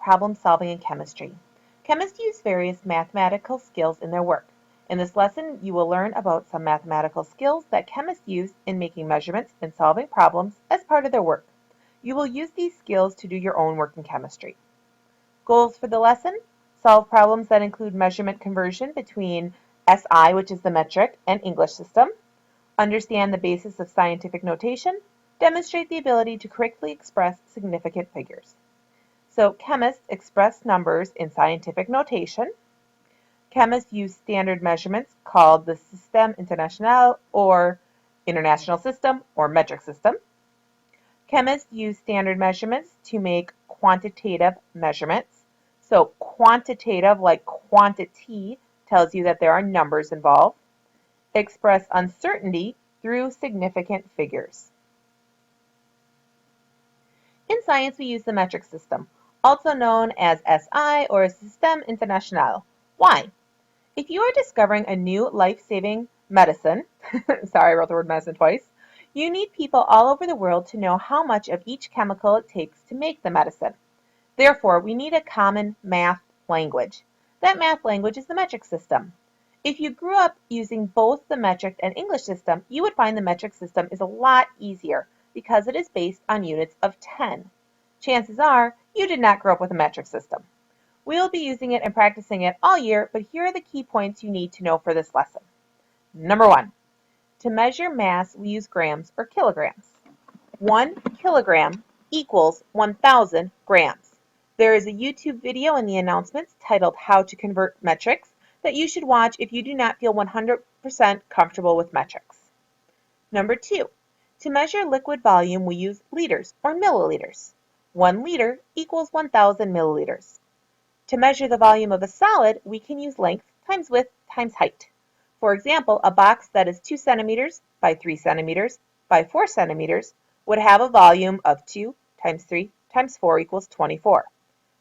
problem solving in chemistry. Chemists use various mathematical skills in their work. In this lesson, you will learn about some mathematical skills that chemists use in making measurements and solving problems as part of their work. You will use these skills to do your own work in chemistry. Goals for the lesson: solve problems that include measurement conversion between SI, which is the metric, and English system. Understand the basis of scientific notation. Demonstrate the ability to correctly express significant figures. So chemists express numbers in scientific notation. Chemists use standard measurements called the Système International or International System or metric system. Chemists use standard measurements to make quantitative measurements. So quantitative, like quantity, tells you that there are numbers involved. Express uncertainty through significant figures. In science, we use the metric system, also known as SI or Système International. Why? If you are discovering a new life-saving medicine, sorry, I wrote the word medicine twice, you need people all over the world to know how much of each chemical it takes to make the medicine. Therefore, we need a common math language. That math language is the metric system. If you grew up using both the metric and English system, you would find the metric system is a lot easier because it is based on units of 10. Chances are you did not grow up with a metric system. We will be using it and practicing it all year, but here are the key points you need to know for this lesson. Number 1. To measure mass, we use grams or kilograms. 1 kilogram equals 1,000 grams. There is a YouTube video in the announcements titled How to Convert Metrics that you should watch if you do not feel 100% comfortable with metrics. Number 2. To measure liquid volume, we use liters or milliliters. 1 liter equals 1,000 milliliters. To measure the volume of a solid, we can use length times width times height. For example, a box that is 2 centimeters by 3 centimeters by 4 centimeters would have a volume of 2 times 3 times 4 equals 24.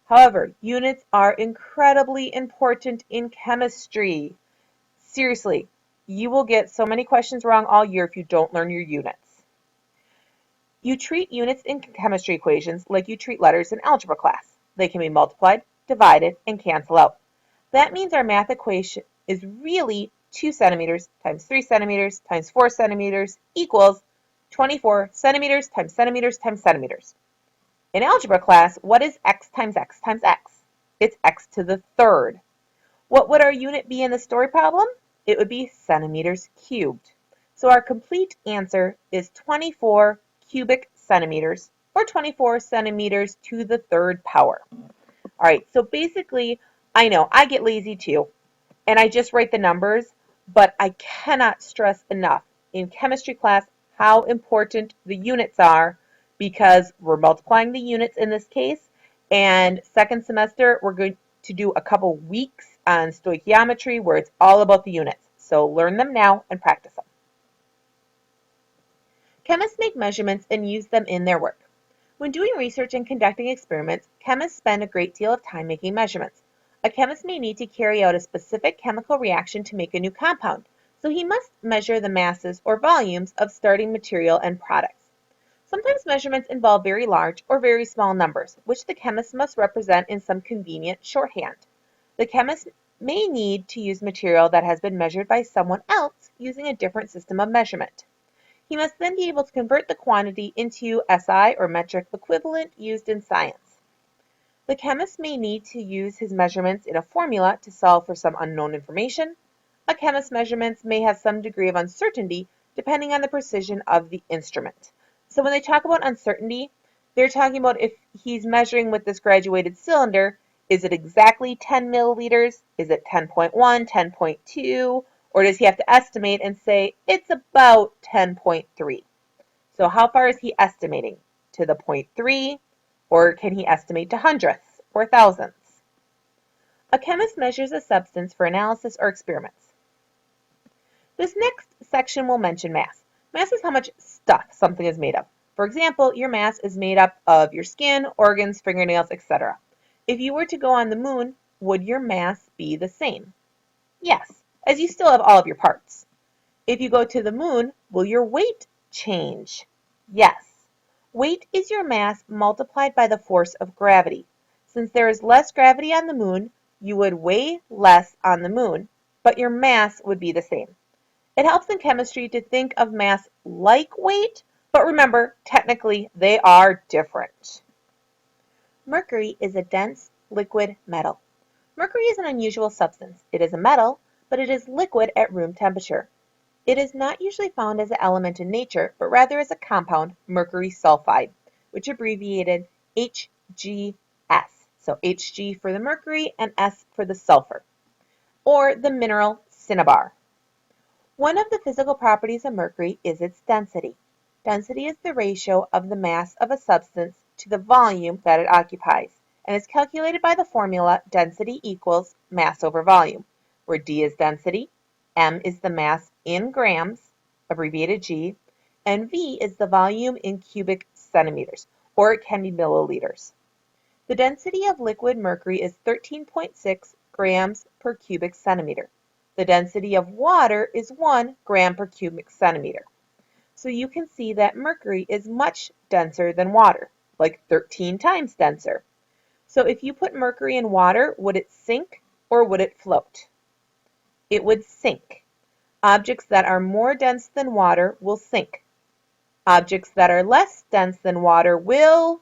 However, units are incredibly important in chemistry. Seriously, you will get so many questions wrong all year if you don't learn your units. You treat units in chemistry equations like you treat letters in algebra class. They can be multiplied, divided, and cancel out. That means our math equation is really 2 centimeters times 3 centimeters times 4 centimeters equals 24 centimeters times centimeters times centimeters. In algebra class, what is x times x times x? It's x to the third. What would our unit be in the story problem? It would be centimeters cubed. So our complete answer is 24 cubic centimeters, or 24 centimeters to the third power. All right, so basically, I know I get lazy too, and I just write the numbers, but I cannot stress enough in chemistry class how important the units are, because we're multiplying the units in this case, and second semester we're going to do a couple weeks on stoichiometry where it's all about the units. So learn them now and practice them. Chemists make measurements and use them in their work. When doing research and conducting experiments, chemists spend a great deal of time making measurements. A chemist may need to carry out a specific chemical reaction to make a new compound, so he must measure the masses or volumes of starting material and products. Sometimes measurements involve very large or very small numbers, which the chemist must represent in some convenient shorthand. The chemist may need to use material that has been measured by someone else using a different system of measurement. He must then be able to convert the quantity into SI or metric equivalent used in science. The chemist may need to use his measurements in a formula to solve for some unknown information. A chemist's measurements may have some degree of uncertainty depending on the precision of the instrument. So when they talk about uncertainty, they're talking about if he's measuring with this graduated cylinder, is it exactly 10 milliliters? Is it 10.1, 10.2? Or does he have to estimate and say, it's about 10.3? So how far is he estimating? To the 0.3? Or can he estimate to hundredths or thousandths? A chemist measures a substance for analysis or experiments. This next section will mention mass. Mass is how much stuff something is made of. For example, your mass is made up of your skin, organs, fingernails, etc. If you were to go on the moon, would your mass be the same? Yes, as you still have all of your parts. If you go to the moon, will your weight change? Yes. Weight is your mass multiplied by the force of gravity. Since there is less gravity on the moon, you would weigh less on the moon, but your mass would be the same. It helps in chemistry to think of mass like weight, but remember, technically, they are different. Mercury is a dense liquid metal. Mercury is an unusual substance. It is a metal, but it is liquid at room temperature. It is not usually found as an element in nature, but rather as a compound, mercury sulfide, which abbreviated HgS. So Hg for the mercury and S for the sulfur, or the mineral cinnabar. One of the physical properties of mercury is its density. Density is the ratio of the mass of a substance to the volume that it occupies, and is calculated by the formula density equals mass over volume, where D is density, M is the mass in grams, abbreviated G, and V is the volume in cubic centimeters, or it can be milliliters. The density of liquid mercury is 13.6 grams per cubic centimeter. The density of water is 1 gram per cubic centimeter. So you can see that mercury is much denser than water, like 13 times denser. So if you put mercury in water, would it sink or would it float? It would sink. Objects that are more dense than water will sink. Objects that are less dense than water will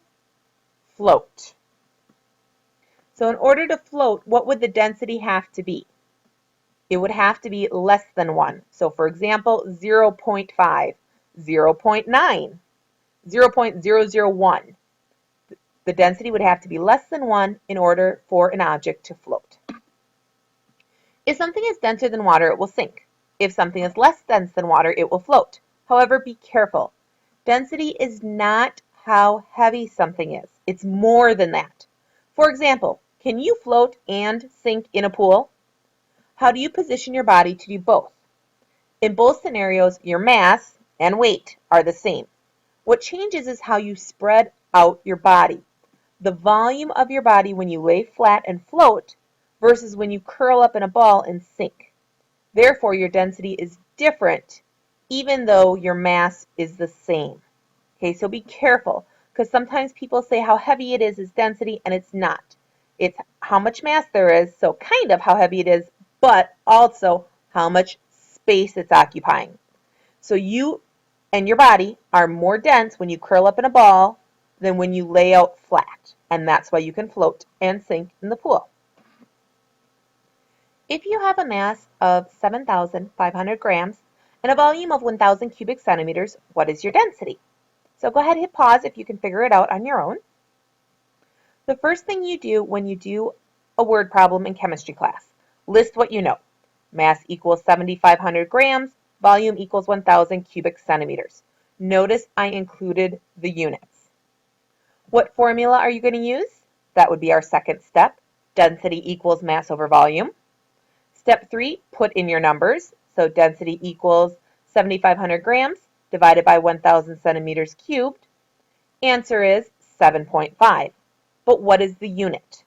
float. So in order to float, what would the density have to be? It would have to be less than 1. So for example, 0.5, 0.9, 0.001. The density would have to be less than 1 in order for an object to float. If something is denser than water, it will sink. If something is less dense than water, it will float. However, be careful. Density is not how heavy something is. It's more than that. For example, can you float and sink in a pool? How do you position your body to do both? In both scenarios, your mass and weight are the same. What changes is how you spread out your body. The volume of your body when you lay flat and float versus when you curl up in a ball and sink. Therefore, your density is different even though your mass is the same. Okay, so be careful because sometimes people say how heavy it is density and it's not. It's how much mass there is, so kind of how heavy it is, but also how much space it's occupying. So you and your body are more dense when you curl up in a ball than when you lay out flat, and that's why you can float and sink in the pool. If you have a mass of 7,500 grams and a volume of 1,000 cubic centimeters, what is your density? So go ahead and hit pause if you can figure it out on your own. The first thing you do when you do a word problem in chemistry class, list what you know. Mass equals 7,500 grams, volume equals 1,000 cubic centimeters. Notice I included the units. What formula are you going to use? That would be our second step. Density equals mass over volume. Step 3, put in your numbers. So density equals 7,500 grams divided by 1,000 centimeters cubed. Answer is 7.5. But what is the unit?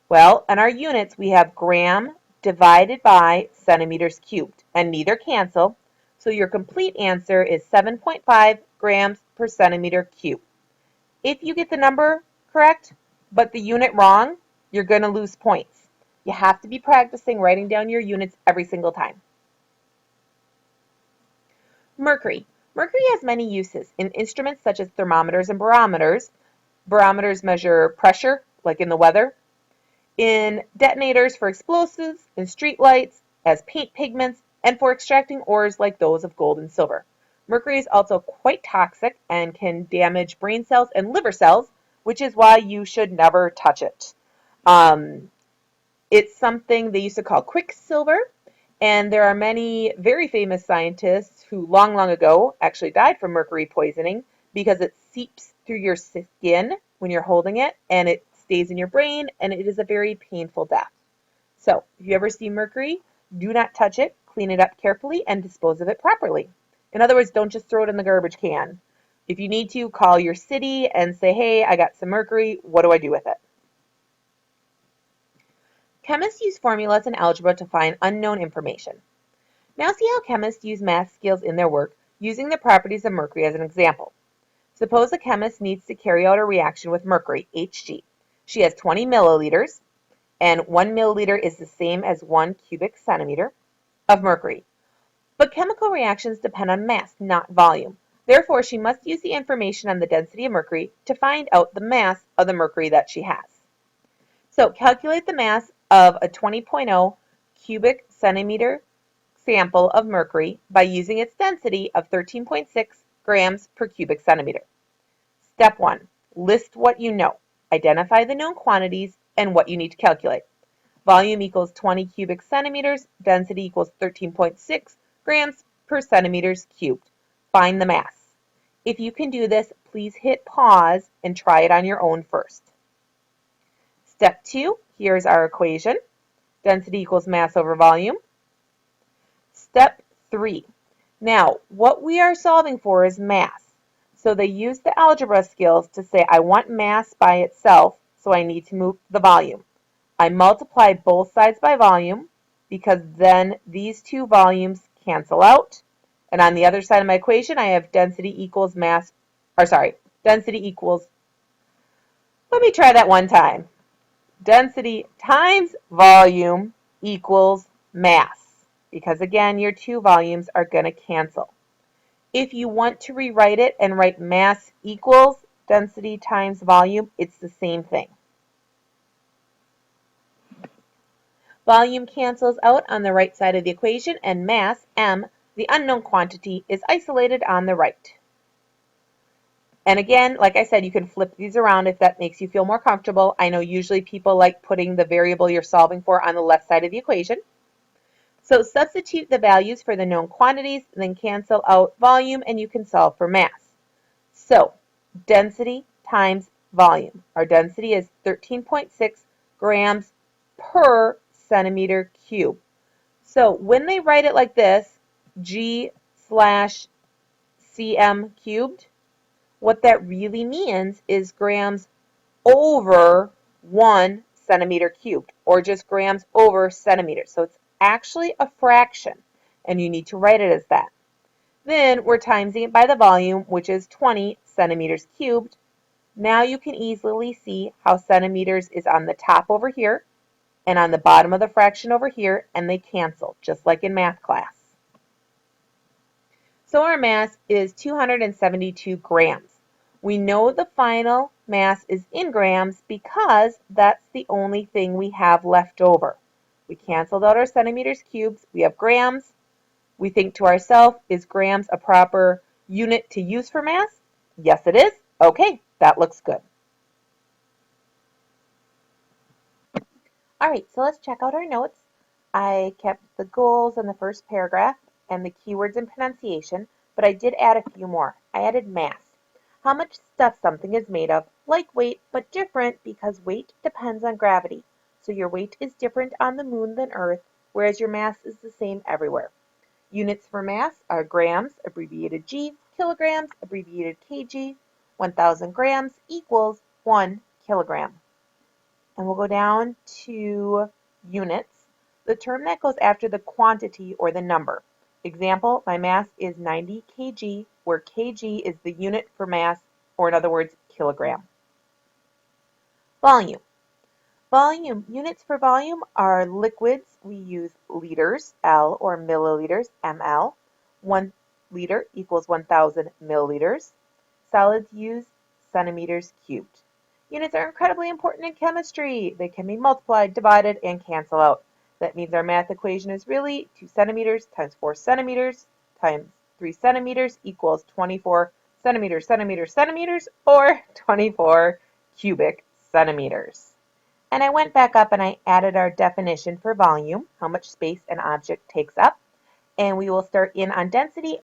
Well, in our units, we have gram divided by centimeters cubed, and neither cancel, so your complete answer is 7.5 grams per centimeter cubed. If you get the number correct, but the unit wrong, you're going to lose points. You have to be practicing writing down your units every single time. Mercury. Mercury has many uses in instruments such as thermometers and barometers. Barometers measure pressure, like in the weather. In detonators for explosives, in street lights, as paint pigments, and for extracting ores like those of gold and silver. Mercury is also quite toxic and can damage brain cells and liver cells, which is why you should never touch it. It's something they used to call quicksilver, and there are many very famous scientists who long ago actually died from mercury poisoning because it seeps through your skin when you're holding it, and it stays in your brain, and it is a very painful death. So if you ever see mercury, do not touch it, clean it up carefully, and dispose of it properly. In other words, don't just throw it in the garbage can. If you need to, call your city and say, hey, I got some mercury, what do I do with it? Chemists use formulas and algebra to find unknown information. Now see how chemists use math skills in their work using the properties of mercury as an example. Suppose a chemist needs to carry out a reaction with mercury, Hg. She has 20 milliliters, and 1 milliliter is the same as 1 cubic centimeter of mercury. But chemical reactions depend on mass, not volume. Therefore, she must use the information on the density of mercury to find out the mass of the mercury that she has. So calculate the mass of a 20.0 cubic centimeter sample of mercury by using its density of 13.6 grams per cubic centimeter. Step 1. List what you know. Identify the known quantities and what you need to calculate. Volume equals 20 cubic centimeters. Density equals 13.6 grams per centimeters cubed. Find the mass. If you can do this, please hit pause and try it on your own first. Step 2, here's our equation. Density equals mass over volume. Step 3. Now, what we are solving for is mass. So they use the algebra skills to say, I want mass by itself, so I need to move the volume. I multiply both sides by volume because then these two volumes cancel out. And on the other side of my equation, I have density equals mass, density equals, let me try that one time. Density times volume equals mass, because again, your two volumes are going to cancel. If you want to rewrite it and write mass equals density times volume, it's the same thing. Volume cancels out on the right side of the equation, and mass, m, the unknown quantity, is isolated on the right. And again, like I said, you can flip these around if that makes you feel more comfortable. I know usually people like putting the variable you're solving for on the left side of the equation. So substitute the values for the known quantities, then cancel out volume, and you can solve for mass. So density times volume. Our density is 13.6 grams per centimeter cube. So when they write it like this, G/cm cubed, what that really means is grams over 1 centimeter cubed, or just grams over centimeters. So it's actually a fraction, and you need to write it as that. Then we're timesing it by the volume, which is 20 centimeters cubed. Now you can easily see how centimeters is on the top over here and on the bottom of the fraction over here, and they cancel, just like in math class. So our mass is 272 grams. We know the final mass is in grams because that's the only thing we have left over. We canceled out our centimeters cubes. We have grams. We think to ourselves, is grams a proper unit to use for mass? Yes, it is. Okay, that looks good. All right, so let's check out our notes. I kept the goals in the first paragraph and the keywords and pronunciation, but I did add a few more. I added mass. How much stuff something is made of, like weight, but different because weight depends on gravity. So your weight is different on the moon than Earth, whereas your mass is the same everywhere. Units for mass are grams, abbreviated G, kilograms, abbreviated kg. 1,000 grams equals 1 kilogram. And we'll go down to units, the term that goes after the quantity or the number. Example, my mass is 90 kg, where kg is the unit for mass, or in other words, kilogram. Volume. Volume. Units for volume are liquids. We use liters, L, or milliliters, ml. 1 liter equals 1,000 milliliters. Solids use centimeters cubed. Units are incredibly important in chemistry. They can be multiplied, divided, and cancel out. That means our math equation is really 2 centimeters times 4 centimeters times 3 centimeters equals 24 centimeters, or 24 cubic centimeters. And I went back up and I added our definition for volume, how much space an object takes up. And we will start in on density